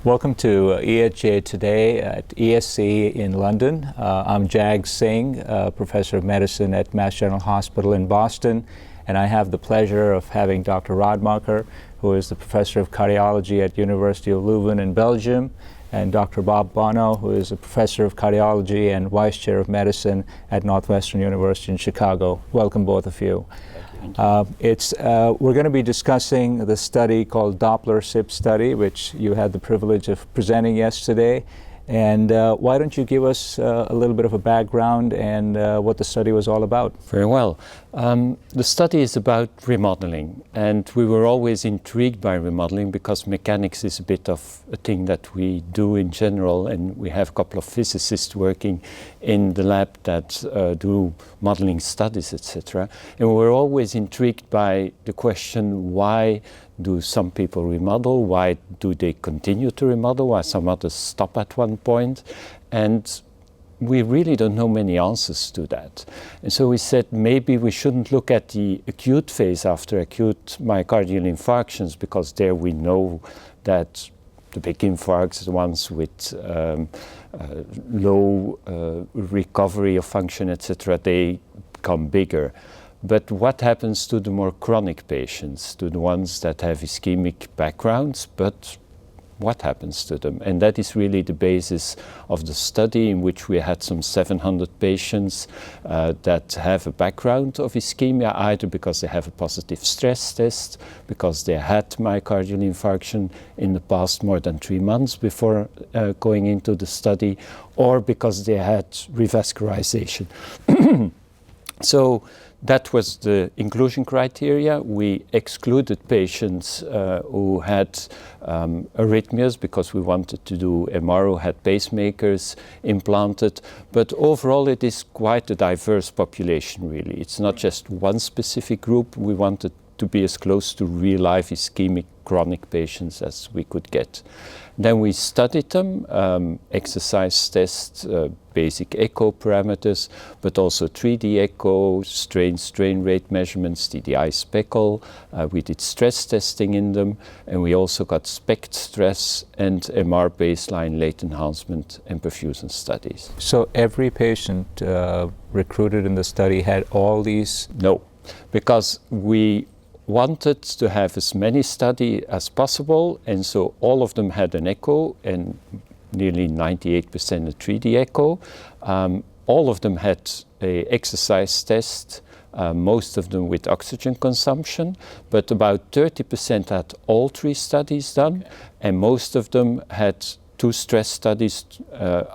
Welcome to EHJ Today at ESC in London. I'm Singh, Professor of Medicine at Mass General Hospital in Boston, and I have the pleasure of having Dr. Rademakers, who is the Professor of Cardiology at University of Leuven in Belgium, and Dr. Bonow, who is a Professor of Cardiology and Vice Chair of Medicine at Northwestern University in Chicago. Welcome, both of you. We're going to be discussing the study called DOPPLER-CIP study, which you had the privilege of presenting yesterday. And why don't you give us a little bit of a background and what the study was all about? Very well. The study is about remodeling, and we were always intrigued by remodeling because mechanics is a bit of a thing that we do in general, and we have a couple of physicists working in the lab that do modeling studies, etc. And we were always intrigued by the question, why do some people remodel? Why do they continue to remodel? Why some others stop at one point? And we really don't know many answers to that. And so we said maybe we shouldn't look at the acute phase after acute myocardial infarctions, because there we know that the big infarcts, the ones with low recovery of function, etc., they become bigger. But what happens to the more chronic patients, to the ones that have ischemic backgrounds, but what happens to them? And that is really the basis of the study, in which we had some 700 patients that have a background of ischemia, either because they have a positive stress test, because they had myocardial infarction in the past more than 3 months before going into the study, or because they had revascularization. So that was the inclusion criteria. We excluded patients who had arrhythmias, because we wanted to do MR, who had pacemakers implanted. But overall, it is quite a diverse population, really. It's not just one specific group. We wanted to be as close to real-life ischemic chronic patients as we could get. Then we studied them, exercise tests, basic echo parameters, but also 3D echo, strain rate measurements, DDI speckle. We did stress testing in them, and we also got SPECT stress and MR baseline late enhancement and perfusion studies. So every patient recruited in the study had all these? No, because we wanted to have as many studies as possible, and so all of them had an echo, and nearly 98% a 3D echo. All of them had an exercise test, most of them with oxygen consumption, but about 30% had all 3 studies done, and most of them had 2 stress studies,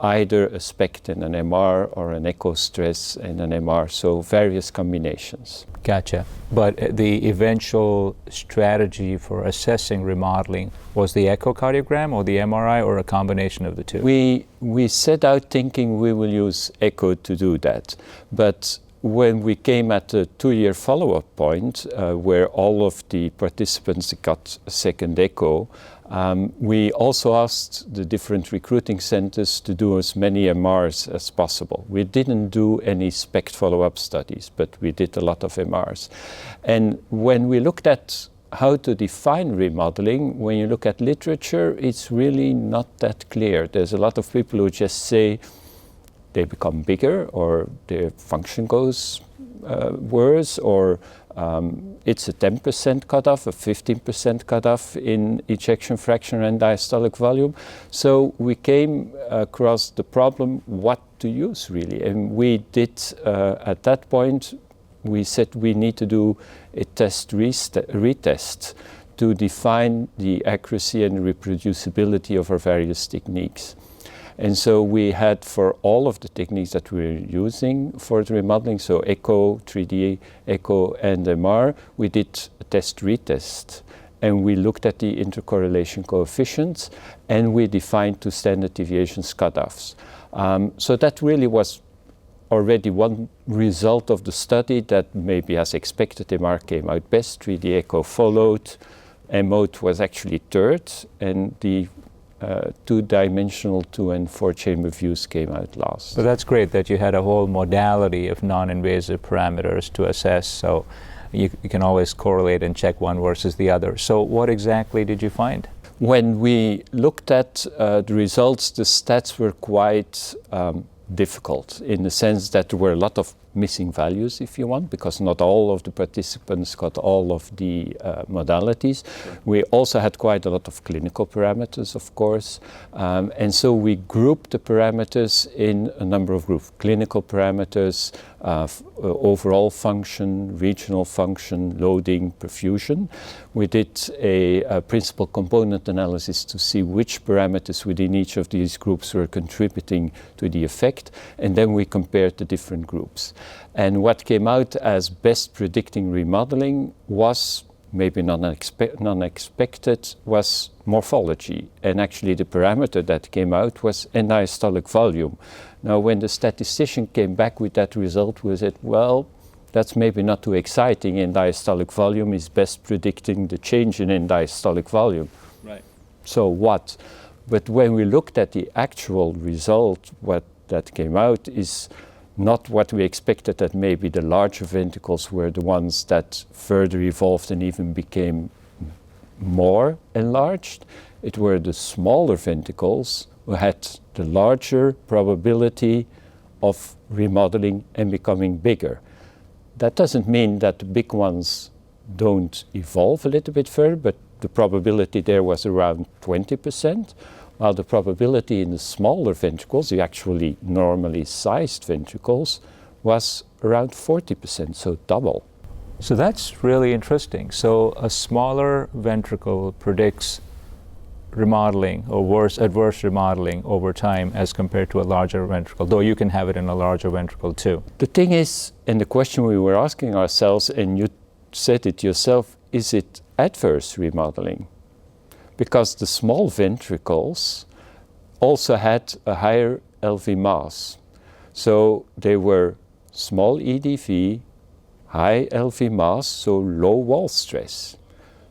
either a SPECT and an MR, or an echo stress and an MR, so various combinations. Gotcha. But the eventual strategy for assessing remodeling was the echocardiogram or the MRI, or a combination of the two? We set out thinking we will use echo to do that. But when we came at the 2-year follow-up point, where all of the participants got a second echo, we also asked the different recruiting centers to do as many MRs as possible. We didn't do any SPECT follow-up studies, but we did a lot of MRs. And when we looked at how to define remodeling, when you look at literature, it's really not that clear. There's a lot of people who just say they become bigger, or their function goes worse, or it's a 10% cutoff, a 15% cutoff in ejection fraction and diastolic volume. So we came across the problem, what to use really. And we did, at that point, we said we need to do a retest to define the accuracy and reproducibility of our various techniques. And so we had, for all of the techniques that we were using for the remodeling, so echo, 3D echo, and MR, we did a retest. And we looked at the intercorrelation coefficients, and we defined 2 standard deviations cutoffs. So that really was already one result of the study, that maybe as expected, MR came out best, 3D echo followed, MO was actually third, and the 2-dimensional 2 and 4-chamber views came out last. So that's great that you had a whole modality of non-invasive parameters to assess, so you can always correlate and check one versus the other. So what exactly did you find? When we looked at the results, the stats were quite difficult in the sense that there were a lot of missing values, if you want, because not all of the participants got all of the modalities. Sure. We also had quite a lot of clinical parameters, of course, and so we grouped the parameters in a number of groups. Clinical parameters, overall function, regional function, loading, perfusion. We did a principal component analysis to see which parameters within each of these groups were contributing to the effect, and then we compared the different groups. And what came out as best predicting remodeling was, maybe non-expected, was morphology. And actually the parameter that came out was end-diastolic volume. Now when the statistician came back with that result, we said, well, that's maybe not too exciting. End-diastolic volume is best predicting the change in end-diastolic volume. Right. So what? But when we looked at the actual result, what that came out is not what we expected, that maybe the larger ventricles were the ones that further evolved and even became more enlarged. It were the smaller ventricles who had the larger probability of remodeling and becoming bigger. That doesn't mean that the big ones don't evolve a little bit further, but the probability there was around 20%. While the probability in the smaller ventricles, the actually normally sized ventricles, was around 40%, so double. So that's really interesting. So a smaller ventricle predicts remodeling or adverse remodeling over time as compared to a larger ventricle, though you can have it in a larger ventricle too. The thing is, and the question we were asking ourselves, and you said it yourself, is it adverse remodeling? Because the small ventricles also had a higher LV mass. So they were small EDV, high LV mass, so low wall stress.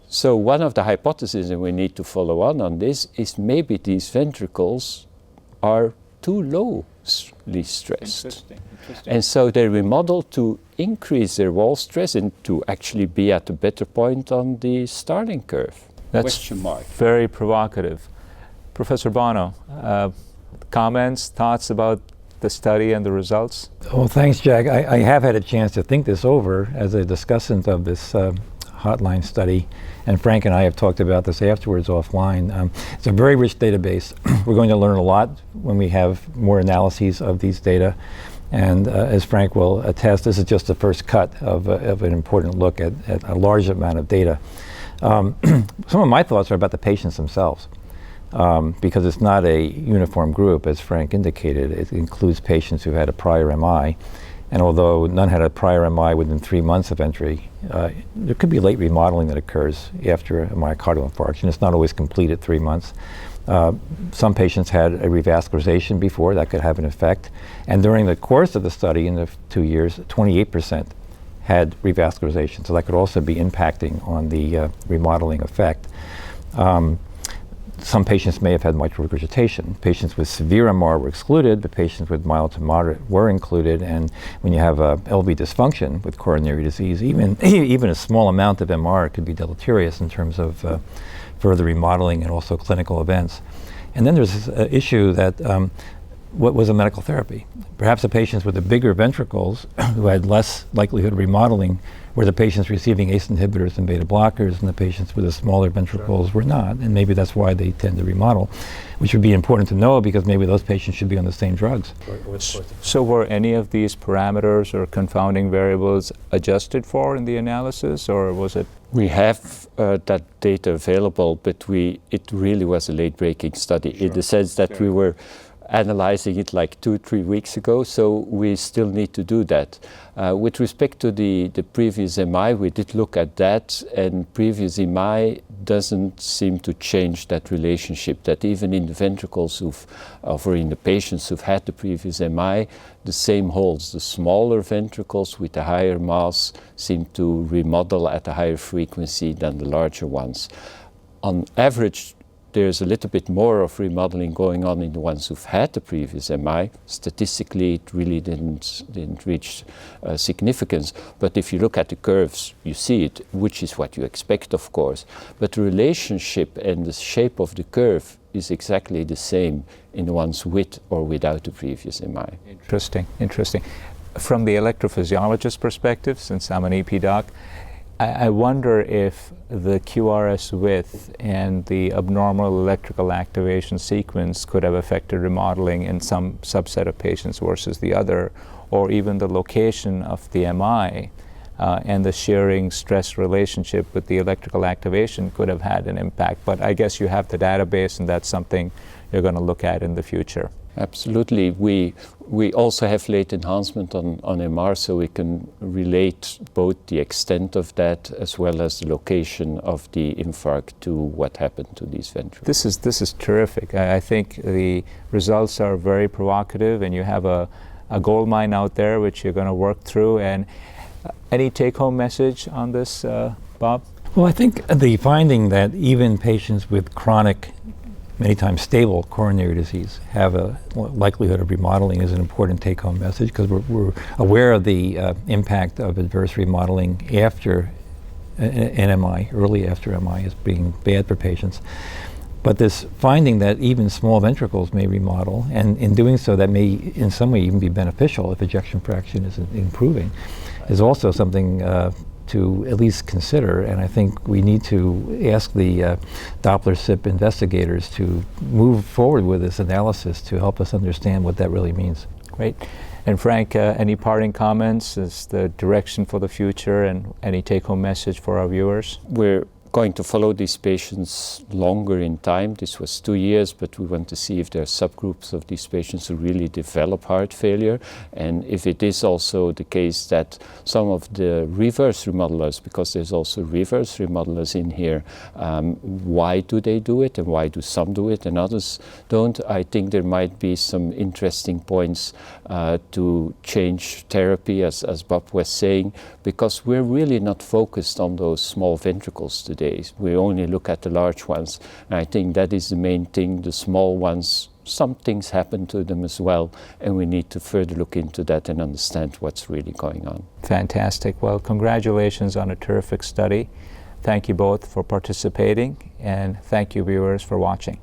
So one of the hypotheses, and we need to follow on this, is maybe these ventricles are too lowly stressed. Interesting. And so they remodel to increase their wall stress and to actually be at a better point on the starting curve. That's very provocative. Professor Bonow, comments, thoughts about the study and the results? Well, thanks, Jack. I have had a chance to think this over as a discussant of this hotline study, and Frank and I have talked about this afterwards offline. It's a very rich database. We're going to learn a lot when we have more analyses of these data. And as Frank will attest, this is just the first cut of an important look at a large amount of data. Some of my thoughts are about the patients themselves, because it's not a uniform group, as Frank indicated. It includes patients who had a prior MI, and although none had a prior MI within 3 months of entry, there could be late remodeling that occurs after a myocardial infarction. It's not always complete at 3 months. Some patients had a revascularization before, that could have an effect. And during the course of the study, in the 2 years, 28% had revascularization, so that could also be impacting on the remodeling effect. Some patients may have had mitral regurgitation. Patients with severe MR were excluded, but patients with mild to moderate were included. And when you have LV dysfunction with coronary disease, even a small amount of MR could be deleterious in terms of further remodeling and also clinical events. And then there's this issue that what was a medical therapy? Perhaps the patients with the bigger ventricles who had less likelihood of remodeling were the patients receiving ACE inhibitors and beta blockers, and the patients with the smaller ventricles were not, and maybe that's why they tend to remodel, which would be important to know because maybe those patients should be on the same drugs. So were any of these parameters or confounding variables adjusted for in the analysis, or was it? We have that data available, but it really was a late-breaking study in the sense that we were analyzing it like 2-3 weeks ago, so we still need to do that. With respect to the previous MI, we did look at that, and previous MI doesn't seem to change that relationship, that even in the ventricles or in the patients who've had the previous MI, the same holds. The smaller ventricles with the higher mass seem to remodel at a higher frequency than the larger ones. On average, there's a little bit more of remodeling going on in the ones who've had the previous MI. Statistically, it really didn't reach significance. But if you look at the curves, you see it, which is what you expect, of course. But the relationship and the shape of the curve is exactly the same in the ones with or without the previous MI. Interesting, interesting. From the electrophysiologist perspective, since I'm an EP doc, I wonder if the QRS width and the abnormal electrical activation sequence could have affected remodeling in some subset of patients versus the other, or even the location of the MI and the shearing stress relationship with the electrical activation could have had an impact. But I guess you have the database, and that's something you're going to look at in the future. Absolutely. We also have late enhancement on MR, so we can relate both the extent of that as well as the location of the infarct to what happened to these ventricles. This is terrific. I think the results are very provocative, and you have a gold mine out there which you're going to work through. And any take-home message on this, Bob? Well, I think the finding that even patients with chronic, many times stable coronary disease have a likelihood of remodeling is an important take-home message, because we're aware of the impact of adverse remodeling after an MI, early after MI, as being bad for patients. But this finding that even small ventricles may remodel, and in doing so that may in some way even be beneficial if ejection fraction is improving, is also something to at least consider. And I think we need to ask the Doppler-CIP investigators to move forward with this analysis to help us understand what that really means. Great. And Frank, any parting comments as the direction for the future, and any take-home message for our viewers? We're going to follow these patients longer in time. This was 2 years, but we want to see if there are subgroups of these patients who really develop heart failure, and if it is also the case that some of the reverse remodelers, because there's also reverse remodelers in here, why do they do it, and why do some do it and others don't? I think there might be some interesting points to change therapy, as Bob was saying, because we're really not focused on those small ventricles today. We only look at the large ones, and I think that is the main thing. The small ones, some things happen to them as well, and we need to further look into that and understand what's really going on. Fantastic. Well, congratulations on a terrific study. Thank you both for participating, and thank you, viewers, for watching.